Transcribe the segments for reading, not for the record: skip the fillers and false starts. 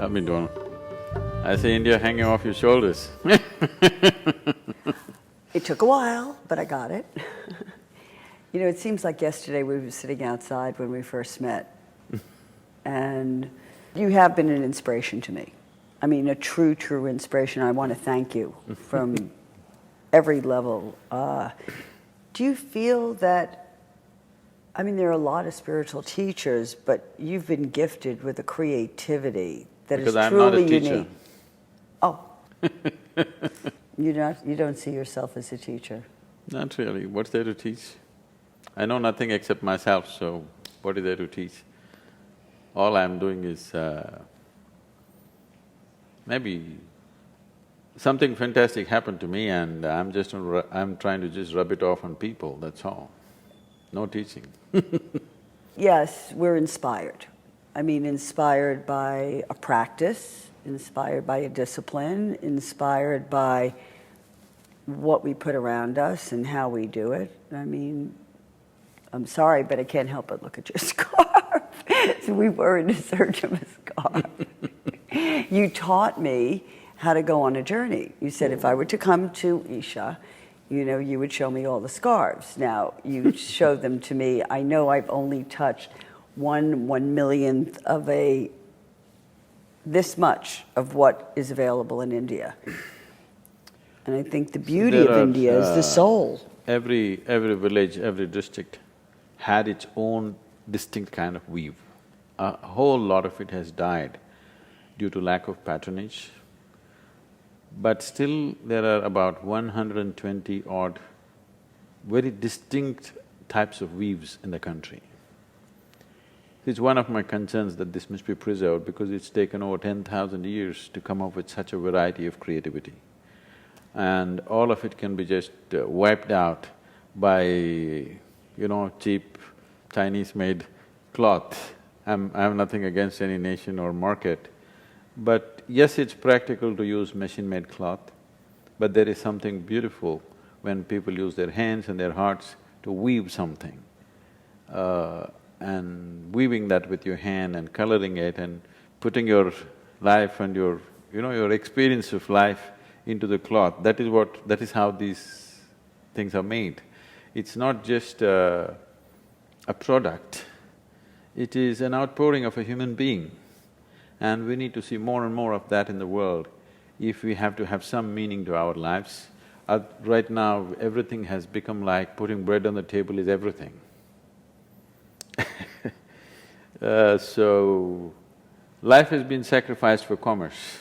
I've been doing. I say India hanging off your shoulders. It took a while, but I got it. You know, it seems like yesterday we were sitting outside when we first met. And you have been an inspiration to me. I mean, a true, true inspiration. I want to thank you from every level. Do you feel that, I mean, there are a lot of spiritual teachers, but you've been gifted with a creativity that is truly unique. Oh. You don't see yourself as a teacher? Not really. What's there to teach? I know nothing except myself, so what is there to teach? All I'm doing is maybe something fantastic happened to me and I'm trying to just rub it off on people, that's all. No teaching. Yes, we're inspired. I mean, inspired by a practice, inspired by a discipline, inspired by what we put around us and how we do it. I mean, I'm sorry, but I can't help but look at your scarf. So we were in search of a scarf. You taught me how to go on a journey. You said if I were to come to Isha, you know, you would show me all the scarves. Now, you showed them to me. I know I've only touched 1/1,000,000th of this much of what is available in India. And I think the beauty of India is the soul. Every village, every district had its own distinct kind of weave. A whole lot of it has died due to lack of patronage, but still there are about 120 odd very distinct types of weaves in the country. It's one of my concerns that this must be preserved because it's taken over 10,000 years to come up with such a variety of creativity. And all of it can be just wiped out by, cheap Chinese-made cloth. I have nothing against any nation or market, but yes, it's practical to use machine-made cloth, but there is something beautiful when people use their hands and their hearts to weave something. And weaving that with your hand and coloring it and putting your life and your experience of life into the cloth, that is how these things are made. It's not just a product, it is an outpouring of a human being. And we need to see more and more of that in the world if we have to have some meaning to our lives. Right now, everything has become like putting bread on the table is everything. So, life has been sacrificed for commerce.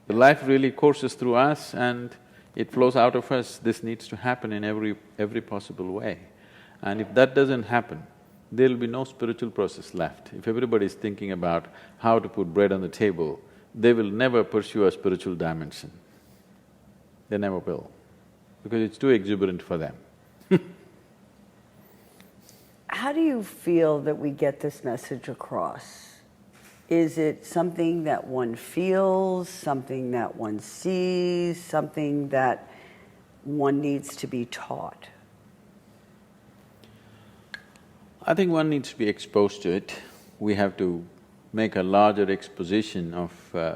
The life really courses through us and it flows out of us. This needs to happen in every possible way. And if that doesn't happen, there'll be no spiritual process left. If everybody is thinking about how to put bread on the table, they will never pursue a spiritual dimension. They never will, because it's too exuberant for them. How do you feel that we get this message across? Is it something that one feels, something that one sees, something that one needs to be taught? I think one needs to be exposed to it. We have to make a larger exposition of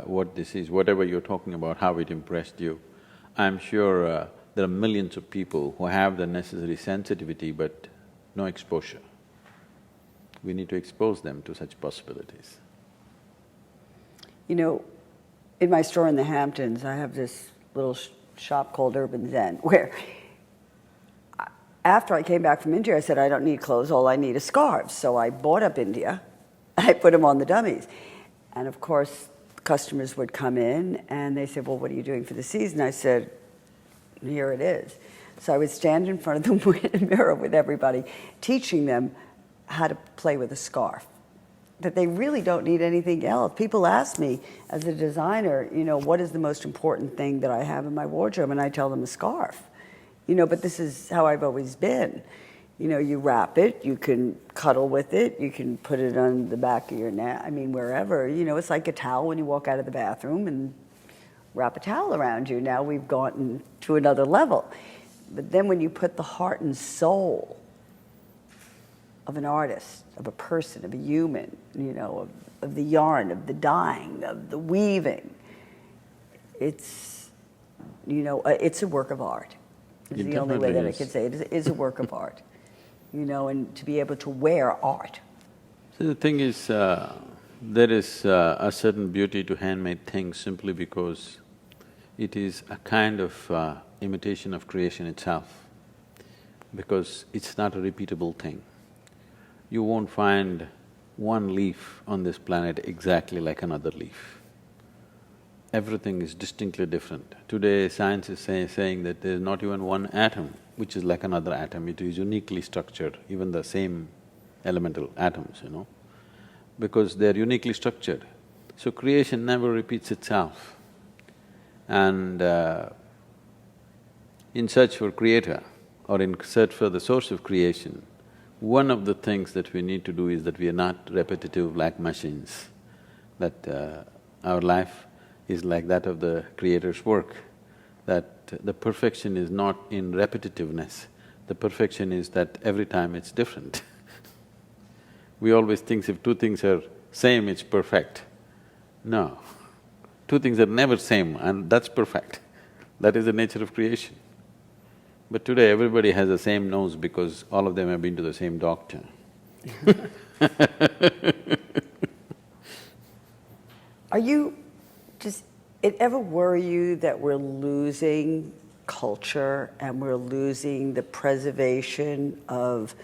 what this is, whatever you're talking about, how it impressed you. I'm sure there are millions of people who have the necessary sensitivity but no exposure. We need to expose them to such possibilities. You know, in my store in the Hamptons, I have this little shop called Urban Zen, where after I came back from India, I said, I don't need clothes, all I need is scarves. So I bought up India, I put them on the dummies. And of course, customers would come in and they said, well, what are you doing for the season? I said, here it is. So I would stand in front of the mirror with everybody, teaching them how to play with a scarf, that they really don't need anything else. People ask me, as a designer, what is the most important thing that I have in my wardrobe? And I tell them a scarf. But this is how I've always been. You wrap it, you can cuddle with it, you can put it on the back of your neck, wherever. It's like a towel when you walk out of the bathroom and wrap a towel around you. Now we've gotten to another level. But then when you put the heart and soul of an artist, of a person, of a human, of the yarn, of the dyeing, of the weaving. It's, it's a work of art. It's It the only way that definitely I can say it. It is a work of art, and to be able to wear art. So the thing is, there is a certain beauty to handmade things simply because it is a kind of imitation of creation itself, because it's not a repeatable thing. You won't find one leaf on this planet exactly like another leaf. Everything is distinctly different. Today, science is saying that there's not even one atom which is like another atom, it is uniquely structured, even the same elemental atoms, because they're uniquely structured. So creation never repeats itself. And in search for creator or in search for the source of creation, one of the things that we need to do is that we are not repetitive like machines, that our life is like that of the creator's work, that the perfection is not in repetitiveness, the perfection is that every time it's different. We always think if two things are same, it's perfect. No, two things are never same and that's perfect. That is the nature of creation. But today everybody has the same nose because all of them have been to the same doctor. Does it ever worry you that we're losing culture and we're losing the preservation of,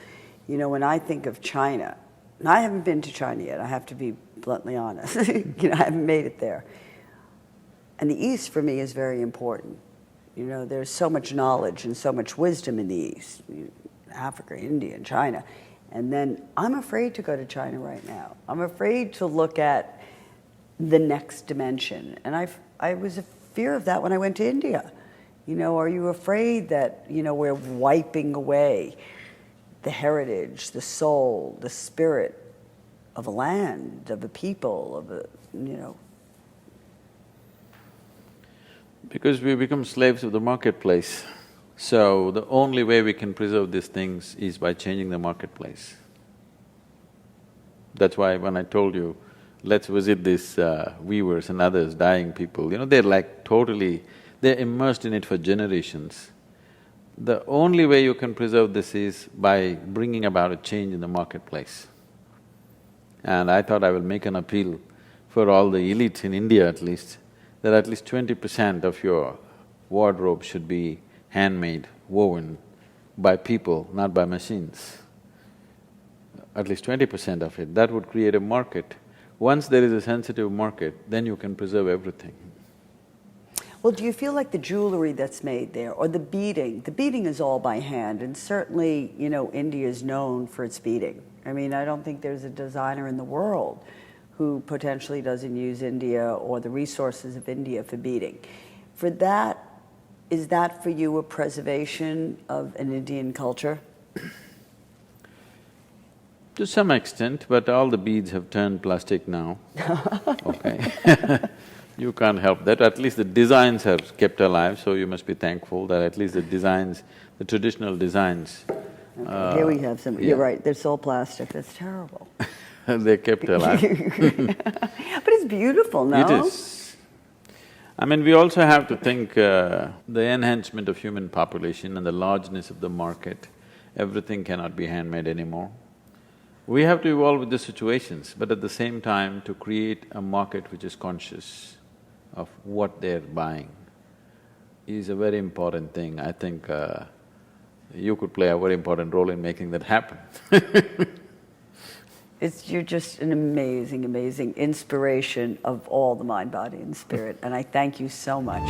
when I think of China, and I haven't been to China yet, I have to be bluntly honest, I haven't made it there. And the East for me is very important. There's so much knowledge and so much wisdom in the East, Africa, India, and China. And then I'm afraid to go to China right now. I'm afraid to look at the next dimension. And I was a fear of that when I went to India. Are you afraid that, we're wiping away the heritage, the soul, the spirit of a land, of a people, of a, Because we become slaves of the marketplace. So the only way we can preserve these things is by changing the marketplace. That's why when I told you, let's visit these weavers and others, dyeing people, they're like totally… they're immersed in it for generations. The only way you can preserve this is by bringing about a change in the marketplace. And I thought I will make an appeal for all the elites in India at least, that at least 20% of your wardrobe should be handmade, woven by people, not by machines. At least 20% of it, that would create a market. Once there is a sensitive market, then you can preserve everything. Well, do you feel like the jewelry that's made there, or the beading is all by hand, and certainly, India is known for its beading. I mean, I don't think there's a designer in the world who potentially doesn't use India or the resources of India for beading. Is that for you a preservation of an Indian culture? To some extent, but all the beads have turned plastic now, okay? You can't help that, at least the designs are kept alive, so you must be thankful that at least the designs, the traditional designs… Okay, here we have some, you're right, they're all plastic, that's terrible. They're kept alive. But it's beautiful, no? It is. I mean, we also have to think the enhancement of human population and the largeness of the market, everything cannot be handmade anymore. We have to evolve with the situations, but at the same time to create a market which is conscious of what they're buying is a very important thing. I think you could play a very important role in making that happen. You're just an amazing, amazing inspiration of all the mind, body, and spirit, and I thank you so much.